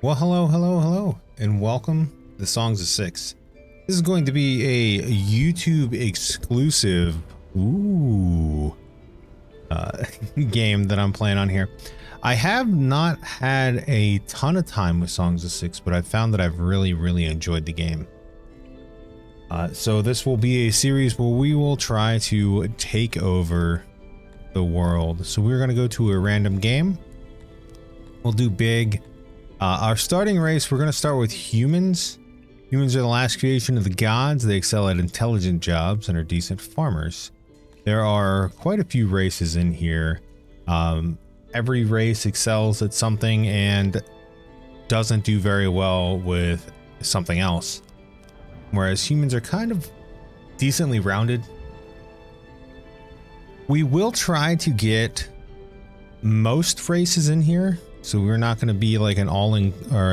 Well, hello, and welcome to Songs of Six. This is going to be a YouTube exclusive game that I'm playing on here. I have not had a ton of time with Songs of Six, but I've found that I've really enjoyed the game. So this will be a series where we will try to take over the world. So we're going to go to a random game. We'll do big. Our starting race, we're going to start with humans. Humans are the last creation of the gods. They excel at intelligent jobs and are decent farmers. There are quite a few races in here. Every race excels at something and doesn't do very well with something else. Whereas humans are kind of decently rounded. We will try to get most races in here. So we're not going to be like an all-in or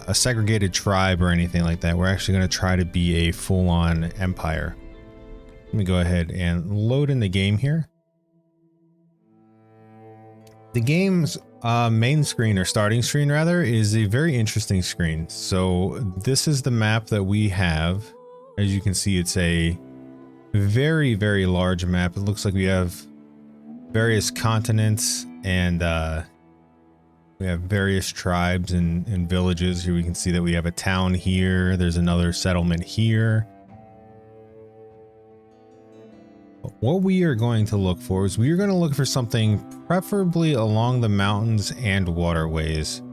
a segregated tribe or anything like that. We're actually going to try to be a full-on empire. Let me go ahead and load in the game here. The game's main screen, or starting screen rather, is a very interesting screen. So this is the map that we have. As you can see, it's a very large map. It looks like we have various continents and we have various tribes and villages. Here we can see that we have a town here. There's another settlement here. But what we are going to look for is we are going to look for something preferably along the mountains and waterways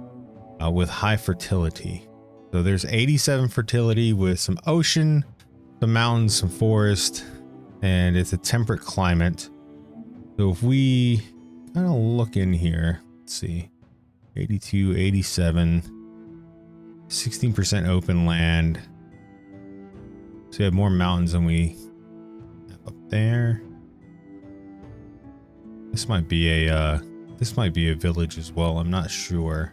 with high fertility. So there's 87 fertility with some ocean, some mountains, some forest, and it's a temperate climate. So if we kind of look in here, let's see, 82, 87, 16% open land. So we have more mountains than we have up there. This might be a village as well. I'm not sure.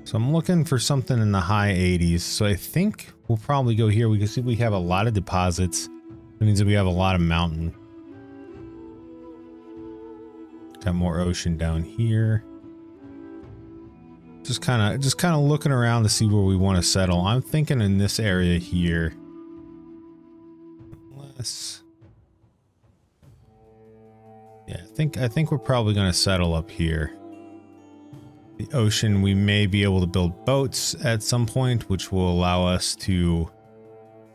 So I'm looking for something in the high 80s. So I think we'll probably go here. We can see we have a lot of deposits. That means that we have a lot of mountain. Got more ocean down here. Just kind of looking around to see where we want to settle. I'm thinking in this area here. Yeah, I think we're probably going to settle up here. The ocean, we may be able to build boats at some point, which will allow us to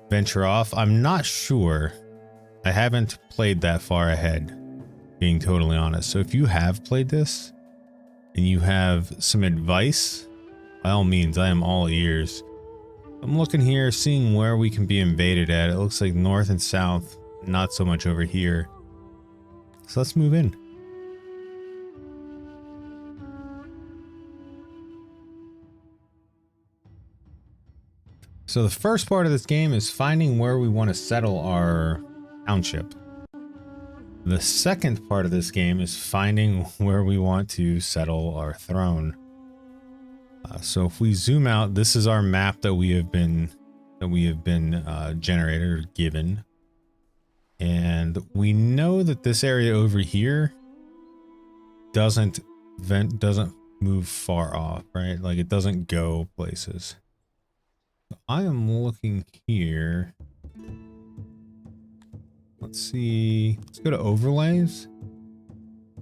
venture off. I'm not sure. I haven't played that far ahead, being totally honest. So if you have played this and you have some advice, by all means, I am all ears. I'm looking here, seeing where we can be invaded at. It looks like north and south, not so much over here. So let's move in. So the first part of this game is finding where we want to settle our township. The second part of this game is finding where we want to settle our throne. So if we zoom out, this is our map that we have been generated or given, and we know that this area over here doesn't move far off, right? Like it doesn't go places. So I am looking here. Let's see. Let's go to overlays.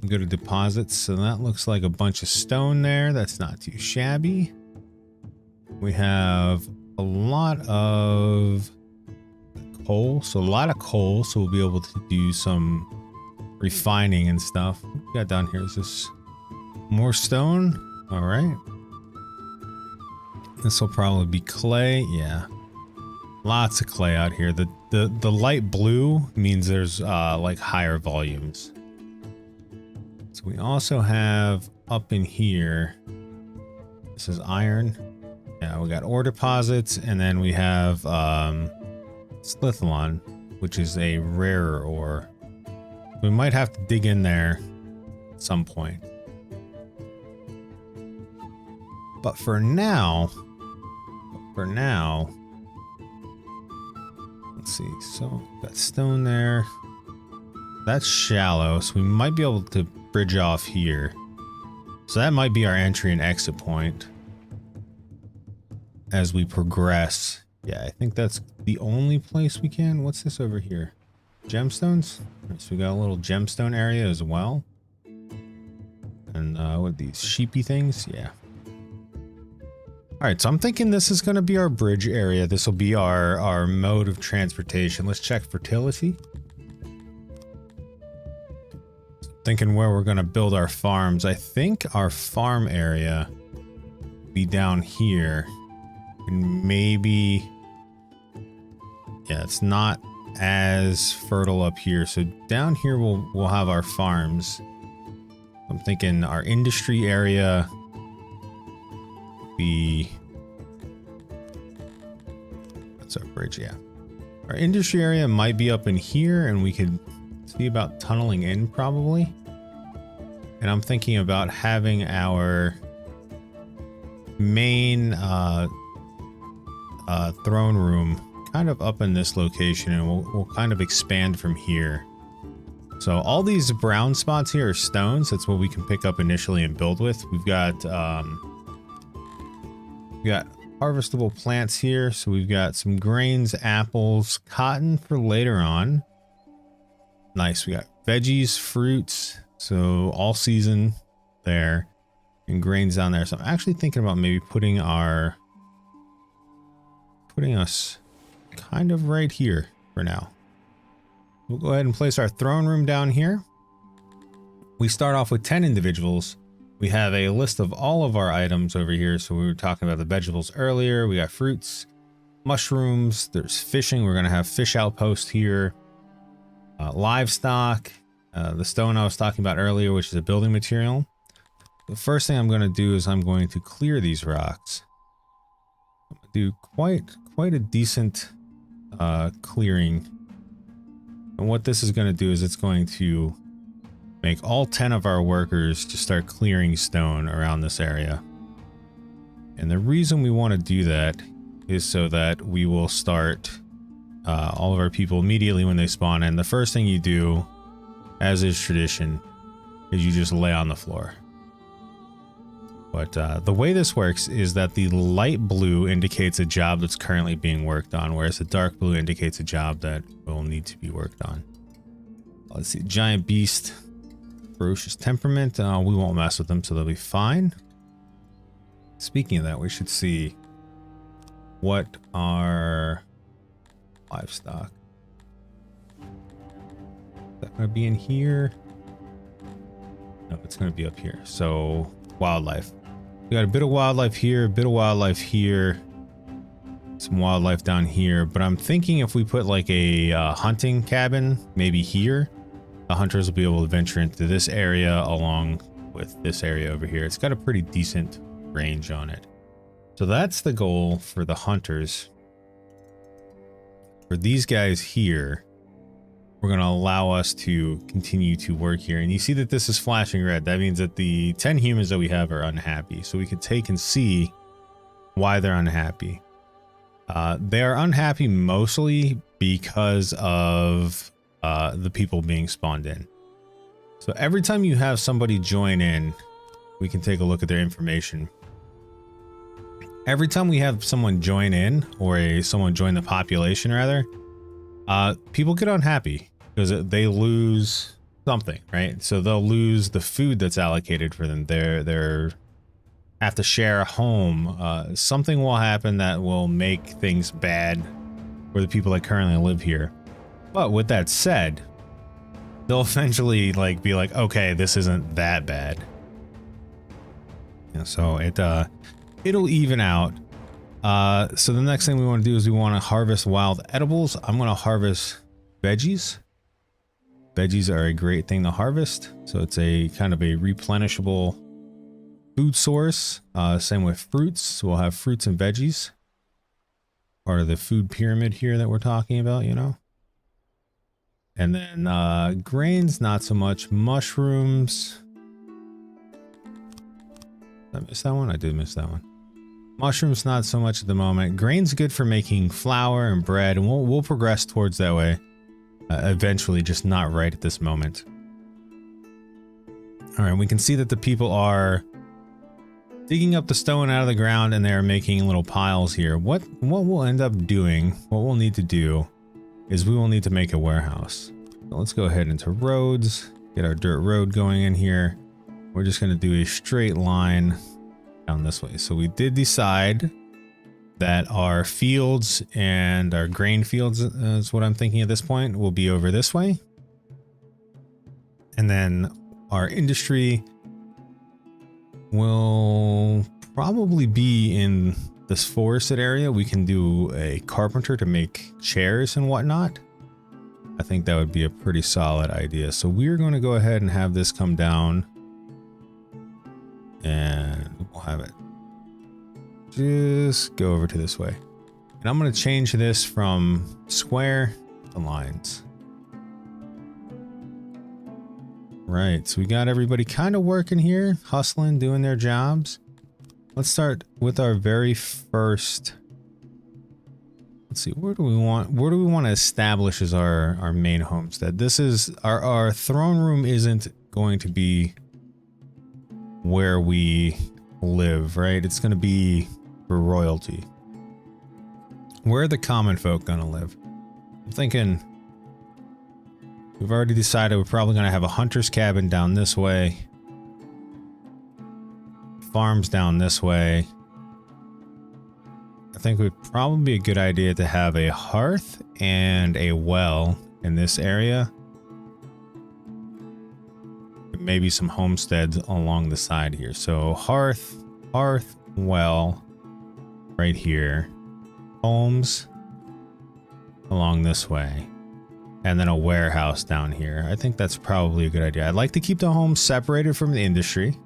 We'll go to deposits. So that looks like a bunch of stone there. That's not too shabby. We have a lot of coal. So a lot of coal. So we'll be able to do some refining and stuff. What we got down here? Is this more stone? All right. This will probably be clay. Yeah. Lots of clay out here. The light blue means there's like higher volumes. So we also have up in here, this is iron. Yeah, we got ore deposits, and then we have slitholon, which is a rarer ore. We might have to dig in there at some point. But for now, let's see. So got stone there. That's shallow, so we might be able to bridge off here. So that might be our entry and exit point as we progress. Yeah, I think that's the only place we can. What's this over here? Gemstones? Right, so we got a little gemstone area as well. And what are these sheepy things? Yeah. All right, so I'm thinking this is going to be our bridge area. This will be our mode of transportation. Let's check fertility. Thinking where we're going to build our farms. I think our farm area will be down here. And maybe... yeah, it's not as fertile up here. So down here we'll have our farms. I'm thinking our industry area be... that's our bridge, yeah. Our industry area might be up in here, and we could see about tunneling in probably. And I'm thinking about having our main throne room kind of up in this location, and we'll kind of expand from here. So all these brown spots here are stones. That's what we can pick up initially and build with. We've got harvestable plants here. So we've got some grains, apples, cotton for later on. Nice. We got veggies, fruits. So all season there, and grains down there. So I'm actually thinking about maybe putting us kind of right here for now. We'll go ahead and place our throne room down here. We start off with 10 individuals. We have a list of all of our items over here. So we were talking about the vegetables earlier. We got fruits, mushrooms, there's fishing. We're going to have fish outpost here. Livestock, the stone I was talking about earlier, which is a building material. The first thing I'm going to do is I'm going to clear these rocks. I'm going to do quite a decent clearing. And what this is going to do is it's going to make all 10 of our workers to start clearing stone around this area. And the reason we want to do that is so that we will start all of our people immediately when they spawn in. The first thing you do, as is tradition, is you just lay on the floor. But the way this works is that the light blue indicates a job that's currently being worked on, whereas the dark blue indicates a job that will need to be worked on. Let's see, giant beast, ferocious temperament. We won't mess with them, so they'll be fine. Speaking of that, we should see what our livestock. Is that going to be in here? No, it's going to be up here. So wildlife. We got a bit of wildlife here, a bit of wildlife here, some wildlife down here. But I'm thinking if we put like a hunting cabin, maybe here, the hunters will be able to venture into this area along with this area over here. It's got a pretty decent range on it. So that's the goal for the hunters. For these guys here, we're going to allow us to continue to work here. And you see that this is flashing red. That means that the 10 humans that we have are unhappy. So we can take and see why they're unhappy. They're unhappy mostly because of the people being spawned in. So every time you have somebody join in, we can take a look at their information. Every time we have someone join in, or someone join the population rather, people get unhappy because they lose something, right? So they'll lose the food that's allocated for them. They're have to share a home. Something will happen that will make things bad for the people that currently live here. But with that said, they'll eventually be like, okay, this isn't that bad. So it'll even out. So the next thing we want to do is we want to harvest wild edibles. I'm going to harvest veggies. Veggies are a great thing to harvest. So it's a kind of a replenishable food source. Same with fruits. So we'll have fruits and veggies. Part of the food pyramid here that we're talking about, you know. And then grains, not so much. Mushrooms. Did I miss that one? I did miss that one. Mushrooms, not so much at the moment. Grain's good for making flour and bread, and we'll progress towards that way eventually, just not right at this moment. All right, we can see that the people are digging up the stone out of the ground, and they're making little piles here. What we'll end up doing, what we'll need to do, is we will need to make a warehouse. So let's go ahead into roads, get our dirt road going in here. We're just going to do a straight line down this way. So we did decide that our fields and our grain fields is what I'm thinking at this point will be over this way. And then our industry will probably be in this forested area. We can do a carpenter to make chairs and whatnot. I think that would be a pretty solid idea. So we're going to go ahead and have this come down, and we'll have it just go over to this way. And I'm going to change this from square to lines. Right, so we got everybody kind of working here, hustling, doing their jobs. Let's start with our very first. Let's see, where do we want to establish as our main homestead? This is our throne room isn't going to be where we live, right? It's going to be for royalty. Where are the common folk going to live? I'm thinking we've already decided we're probably going to have a hunter's cabin down this way. Farms down this way. I think it would probably be a good idea to have a hearth and a well in this area. Maybe some homesteads along the side here. So hearth, well, right here. Homes along this way. And then a warehouse down here. I think that's probably a good idea. I'd like to keep the homes separated from the industry.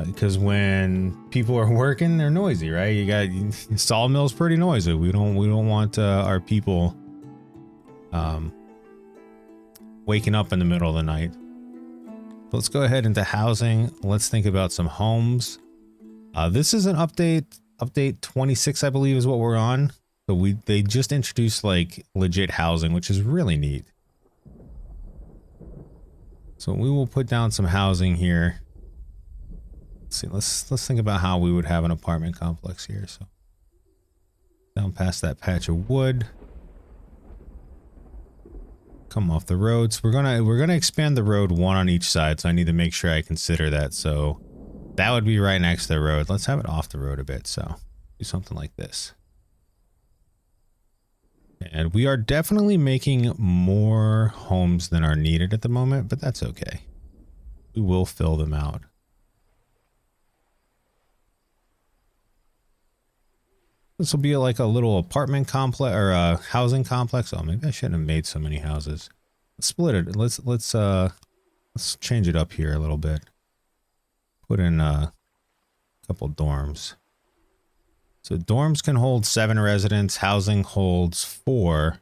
Because when people are working, they're noisy, right? You got sawmill's pretty noisy. We don't want our people waking up in the middle of the night. Let's go ahead into housing. Let's think about some homes. This is an update 26, I believe, is what we're on. So they just introduced like legit housing, which is really neat. So we will put down some housing here. Let's see, let's think about how we would have an apartment complex here. So down past that patch of wood. Come off the roads. We're gonna expand the road one on each side, so I need to make sure I consider that. So that would be right next to the road. Let's have it off the road a bit. So do something like this. And we are definitely making more homes than are needed at the moment, but that's okay. We will fill them out. This will be like a little apartment complex or a housing complex. Oh, maybe I shouldn't have made so many houses. Let's split it. Let's change it up here a little bit. Put in a couple dorms. So dorms can hold 7 residents. Housing holds 4.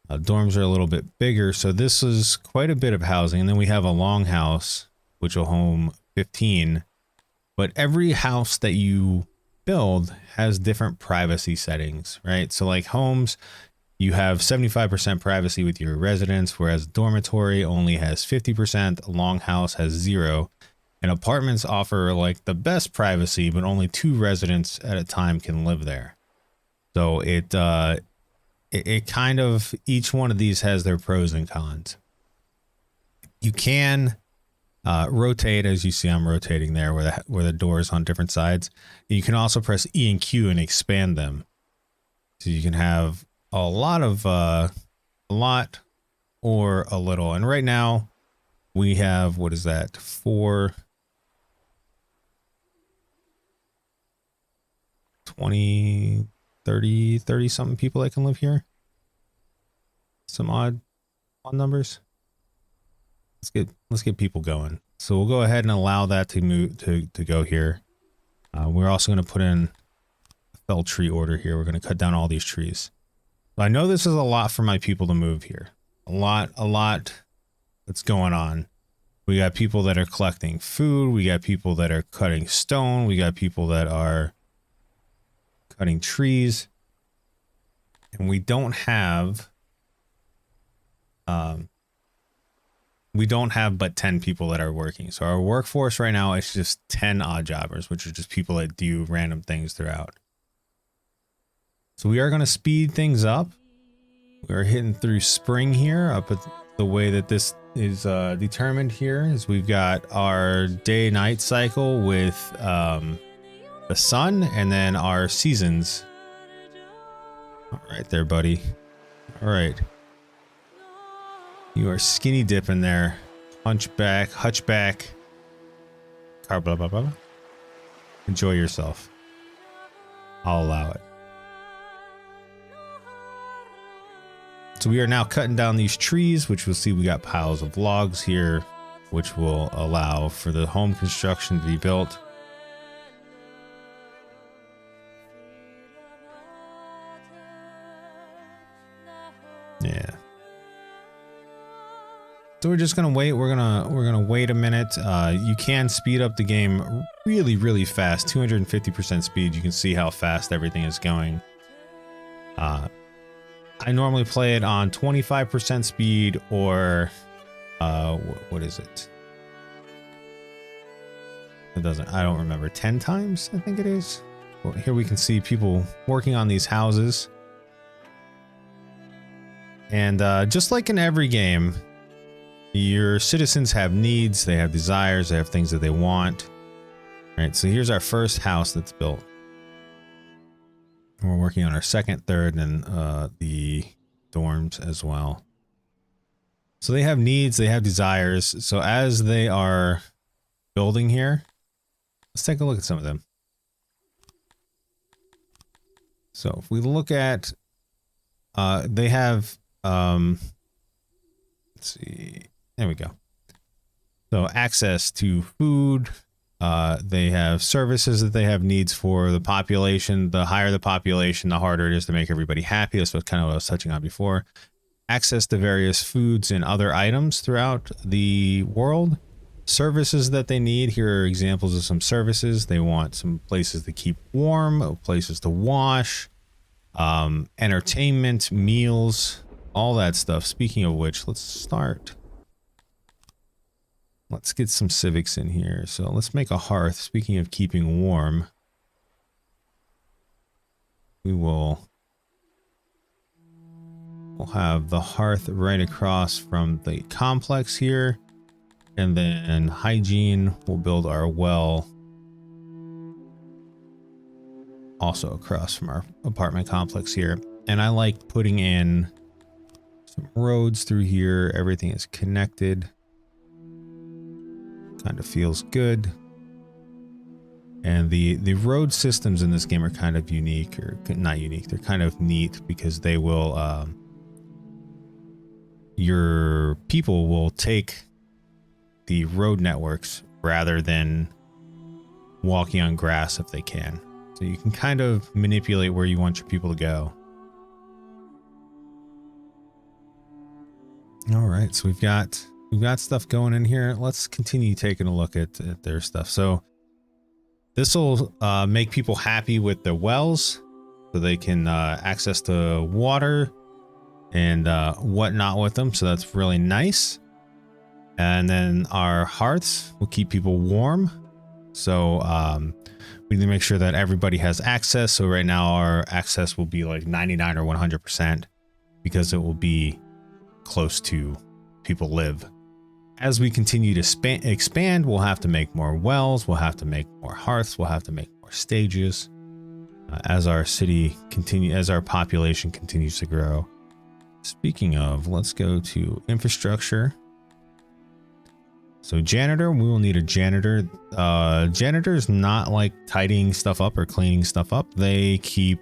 Dorms are a little bit bigger, so this is quite a bit of housing. And then we have a longhouse, which will home 15. But every house that you build has different privacy settings, right? So like homes, you have 75% privacy with your residents, whereas dormitory only has 50%, longhouse has 0, and apartments offer like the best privacy, but only 2 residents at a time can live there. So it kind of, each one of these has their pros and cons. You can rotate, as you see I'm rotating there where the door is on different sides. You can also press E and Q and expand them. So you can have a lot or a little. And right now we have, what is that? 4, 20, 30 something people that can live here. Some odd numbers. Let's get people going. So we'll go ahead and allow that to move to go here. We're also going to put in a fell tree order here. We're going to cut down all these trees. So I know this is a lot for my people to move here. A lot that's going on. We got people that are collecting food. We got people that are cutting stone. We got people that are cutting trees. And we don't have we don't have but 10 people that are working. So our workforce right now is just 10 odd jobbers, which are just people that do random things throughout. So we are going to speed things up. We're hitting through spring here. Up at the way that this is determined here is we've got our day-night cycle with the sun, and then our seasons. All right there, buddy. All right. You are skinny dipping there. Hutchback. Car blah blah blah. Enjoy yourself. I'll allow it. So we are now cutting down these trees, which we'll see we got piles of logs here, which will allow for the home construction to be built. Yeah. So we're just gonna wait. We're gonna wait a minute. You can speed up the game really, really fast. 250% speed. You can see how fast everything is going. I normally play it on 25% speed, or what is it? It doesn't. I don't remember. 10 times, I think it is. Well, here we can see people working on these houses, and just like in every game, your citizens have needs, they have desires, they have things that they want. All right, so here's our first house that's built. We're working on our second, third, and the dorms as well. So they have needs, they have desires. So as they are building here, let's take a look at some of them. So if we look at, they have, let's see. There we go. So access to food, they have services that they have needs for the population. The higher the population, the harder it is to make everybody happy. That's what kind of what I was touching on before. Access to various foods and other items throughout the world. Services that they need. Here are examples of some services. They want some places to keep warm, places to wash, entertainment, meals, all that stuff. Speaking of which, let's start. Let's get some civics in here. So let's make a hearth. Speaking of keeping warm, we'll have the hearth right across from the complex here. And then hygiene, we'll build our well also across from our apartment complex here. And I like putting in some roads through here. Everything is connected. Kind of feels good. And the road systems in this game are kind of unique, or not unique. They're kind of neat because they will, your people will take the road networks rather than walking on grass if they can. So you can kind of manipulate where you want your people to go. All right, so we've got stuff going in here. Let's continue taking a look at their stuff. So this will make people happy with their wells, so they can access to water and whatnot with them. So that's really nice. And then our hearths will keep people warm. So we need to make sure that everybody has access. So right now our access will be like 99 or 100% because it will be close to people live. As we continue to expand, we'll have to make more wells, we'll have to make more hearths, we'll have to make more stages as our population continues to grow. Speaking of, let's go to infrastructure. So janitor, we will need a janitor. Janitors not like tidying stuff up or cleaning stuff up. They keep,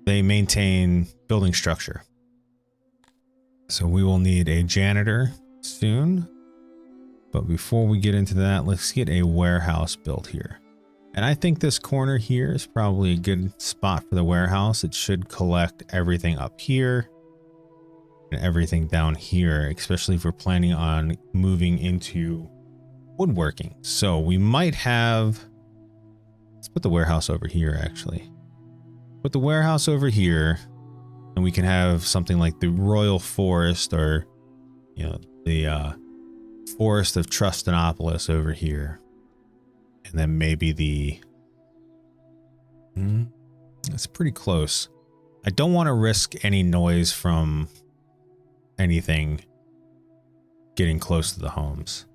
they maintain building structure. So we will need a janitor soon. But before we get into that, let's get a warehouse built here. And I think this corner here is probably a good spot for the warehouse. It should collect everything up here and everything down here, especially if we're planning on moving into woodworking. So we might have, let's put the warehouse over here actually. Put the warehouse over here. And we can have something like the Royal Forest or you know, the forest of Trustenopolis over here. And then maybe the... That's pretty close. I don't want to risk any noise from anything getting close to the homes.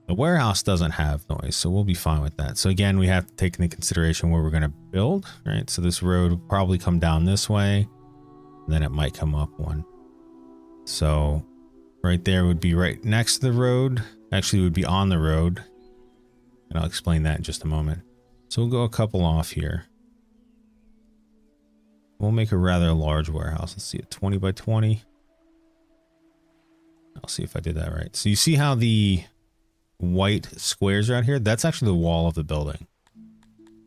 The warehouse doesn't have noise, so we'll be fine with that. So again, we have to take into consideration where we're going to build, right? So this road will probably come down this way, and then it might come up one. So right there would be right next to the road. Actually, it would be on the road. And I'll explain that in just a moment. So we'll go a couple off here. We'll make a rather large warehouse. Let's see, a 20 by 20. I'll see if I did that right. So you see how the white squares are out here? That's actually the wall of the building.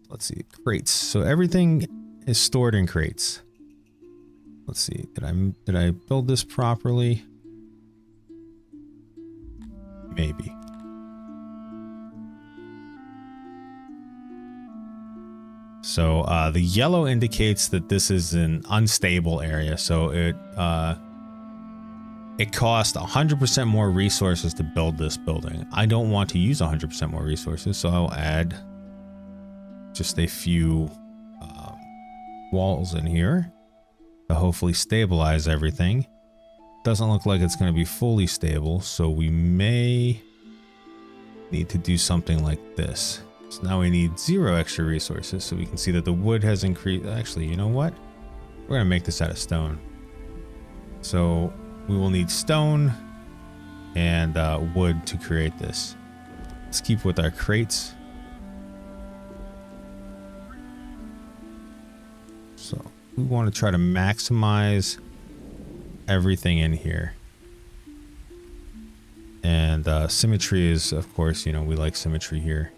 Let's see, crates. So everything is stored in crates. Let's see, did I build this properly? Maybe. So the yellow indicates that this is an unstable area. So it costs 100% more resources to build this building. I don't want to use 100% more resources, so I'll add just a few walls in here to hopefully stabilize everything. Doesn't look like it's going to be fully stable, so we may need to do something like this. So now we need 0 extra resources, so we can see that the wood has increased. Actually, you know what? We're going to make this out of stone. So we will need stone and wood to create this. Let's keep with our crates. So we want to try to maximize everything in here. And symmetry is, of course, you know, we like symmetry here.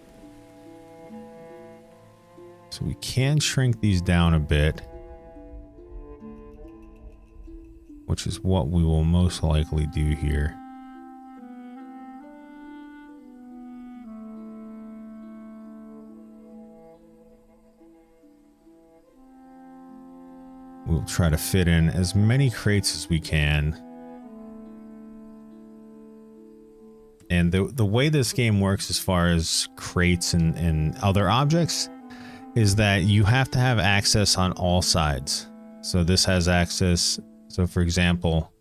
So we can shrink these down a bit, which is what we will most likely do here. We'll try to fit in as many crates as we can. And the way this game works as far as crates and other objects is that you have to have access on all sides. So this has access. So for example,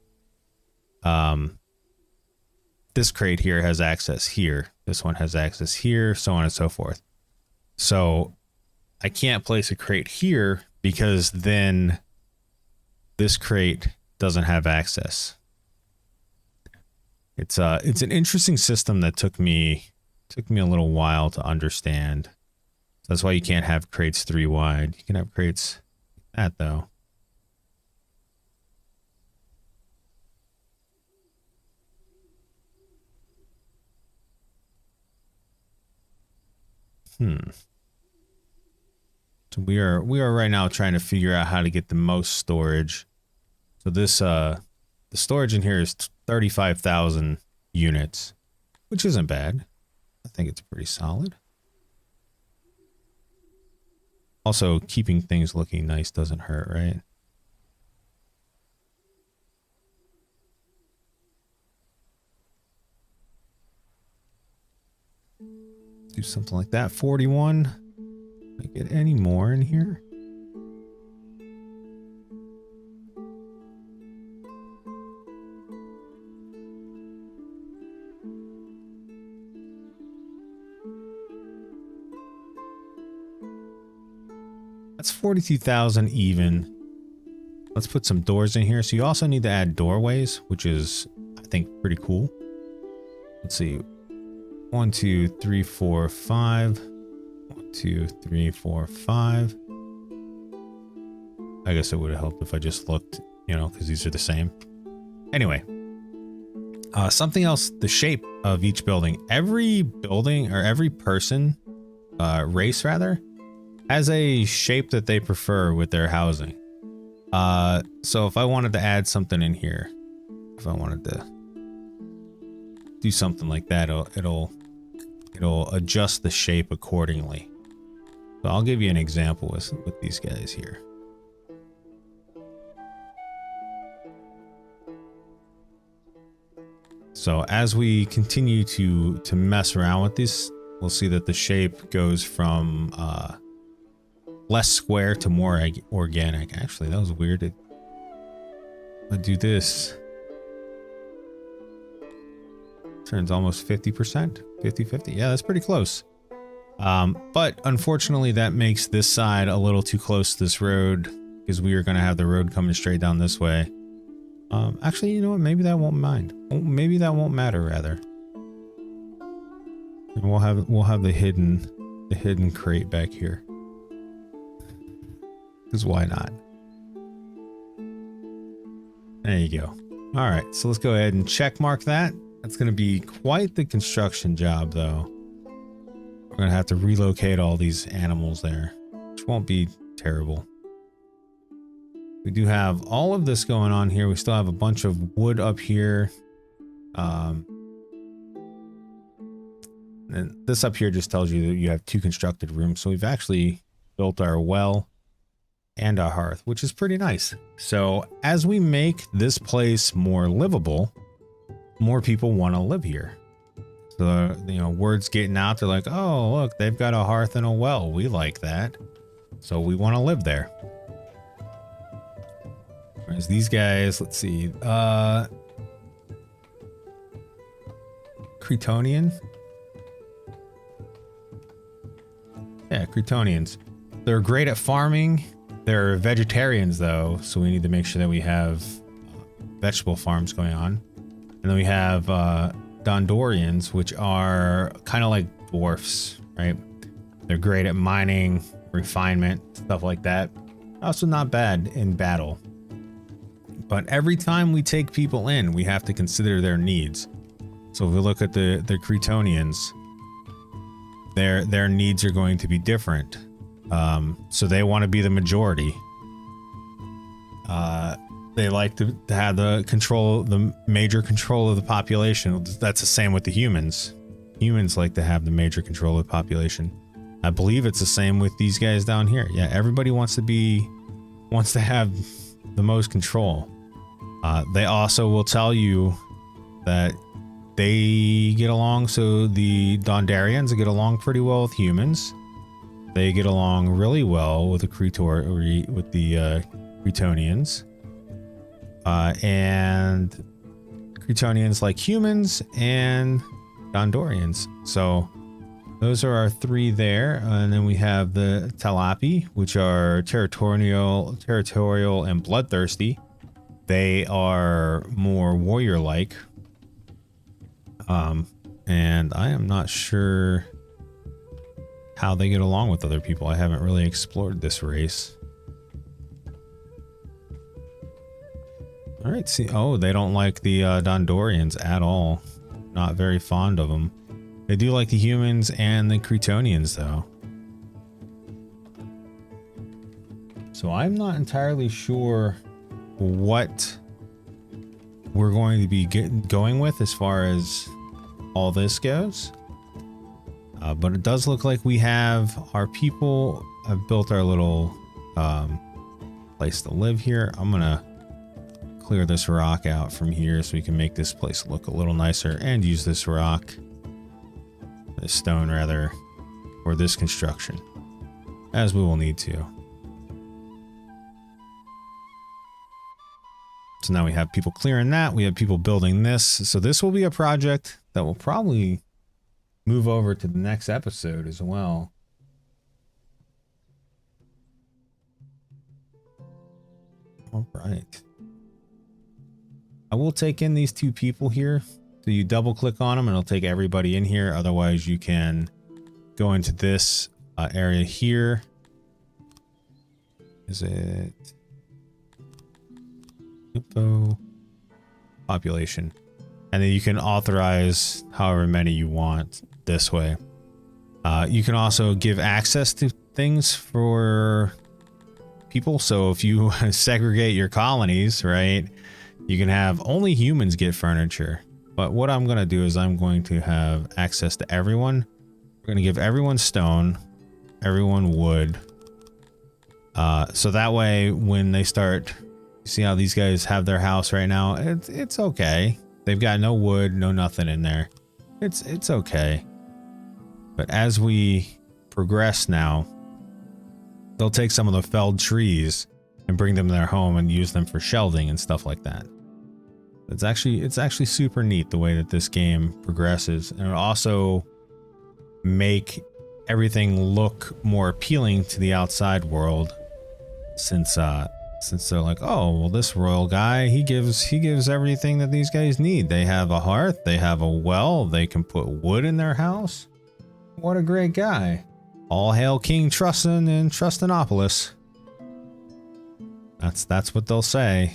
this crate here has access here. This one has access here, so on and so forth. So I can't place a crate here because then this crate doesn't have access. It's an interesting system that took me a little while to understand. That's why you can't have crates 3 wide. You can have crates like that though. So we are right now trying to figure out how to get the most storage. So this the storage in here is 35,000 units, which isn't bad. I think it's pretty solid. Also, keeping things looking nice doesn't hurt, right? Do something like that. 41. Can I get any more in here? That's 42,000 even. Let's put some doors in here. So you also need to add doorways, which is, I think, pretty cool. Let's see. 1, 2, 3, 4, 5. 1, 2, 3, 4, 5. I guess it would have helped if I just looked, you know, because these are the same. Anyway. Something else, the shape of each building. Every building, or every person, race rather, has a shape that they prefer with their housing. So if I wanted to add something in here, if I wanted to do something like that, it'll adjust the shape accordingly. So I'll give you an example with these guys here. So as we continue to mess around with this, we'll see that the shape goes from less square to more organic. Actually, that was weird. I do this. Turns almost 50%, 50-50. Yeah, that's pretty close. But unfortunately, that makes this side a little too close to this road because we are going to have the road coming straight down this way. Actually, you know what? Maybe that won't mind. Maybe that won't matter, rather. And we'll have the hidden crate back here. Because why not? There you go. All right, so let's go ahead and check mark that. That's going to be quite the construction job, though. We're going to have to relocate all these animals there, which won't be terrible. We do have all of this going on here. We still have a bunch of wood up here. And this up here just tells you that you have 2 constructed rooms. So we've actually built our well and our hearth, which is pretty nice. So as we make this place more livable, more people want to live here. So, you know, word's getting out. They're like, oh, look, they've got a hearth and a well. We like that. So we want to live there. Whereas these guys, let's see, Cretonian. Yeah, Cretonians. They're great at farming. They're vegetarians, though, so we need to make sure that we have vegetable farms going on. And then we have Dondorians, which are kind of like dwarfs, right? They're great at mining, refinement, stuff like that. Also not bad in battle. But every time we take people in, we have to consider their needs. So if we look at the Cretonians, their needs are going to be different. So they want to be the majority. They like to have the major control of the population. That's the same with the humans. Humans like to have the major control of the population. I believe it's the same with these guys down here. Yeah, everybody wants to have the most control. They also will tell you that they get along. So the Dondarians get along pretty well with humans. They get along really well with the Cretonians. And Cretonians like humans and Dondorians. So those are our 3 there. And then we have the Talapi, which are territorial and bloodthirsty. They are more warrior-like. And I am not sure how they get along with other people. I haven't really explored this race. All right, see, oh, they don't like the Dondorians at all. Not very fond of them. They do like the humans and the Cretonians, though. So I'm not entirely sure what we're going to be going with as far as all this goes. But it does look like we have our people have built our little place to live here. I'm going to clear this rock out from here so we can make this place look a little nicer and use this stone rather, for this construction, as we will need to. So now we have people clearing that. We have people building this. So this will be a project that will probably move over to the next episode as well. All right. I will take in these 2 people here. So you double click on them and it'll take everybody in here. Otherwise you can go into this area here. Is it info population? And then you can authorize however many you want this way. You can also give access to things for people. So if you segregate your colonies, right, you can have only humans get furniture. But what I'm going to do is I'm going to have access to everyone. We're going to give everyone stone, everyone wood. So that way when they start, see how these guys have their house right now, it's okay. They've got no wood, no nothing in there. It's okay. But as we progress now, they'll take some of the felled trees and bring them to their home and use them for shelving and stuff like that. It's actually super neat the way that this game progresses, and it'll also make everything look more appealing to the outside world, since they're like, oh well, this royal guy, he gives everything that these guys need. They have a hearth, they have a well, they can put wood in their house. What a great guy. All hail King Trusten in Trustenopolis. That's what they'll say.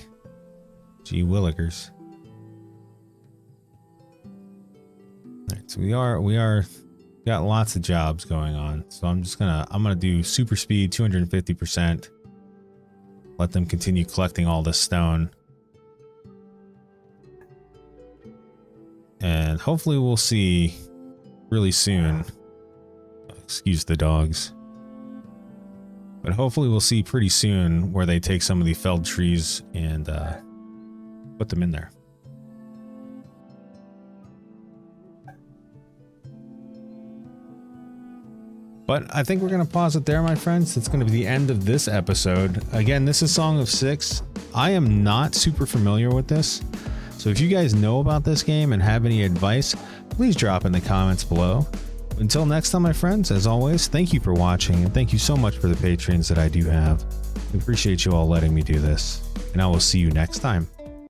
Gee willikers. Alright, so we got lots of jobs going on. So I'm gonna do super speed 250%. Let them continue collecting all this stone. And hopefully we'll see really soon. Excuse the dogs. But hopefully we'll see pretty soon where they take some of the felled trees and put them in there. But I think we're going to pause it there, my friends. It's going to be the end of this episode. Again, this is Song of Six. I am not super familiar with this. So if you guys know about this game and have any advice, please drop in the comments below. Until next time, my friends, as always, thank you for watching, and thank you so much for the patrons that I do have. I appreciate you all letting me do this, and I will see you next time.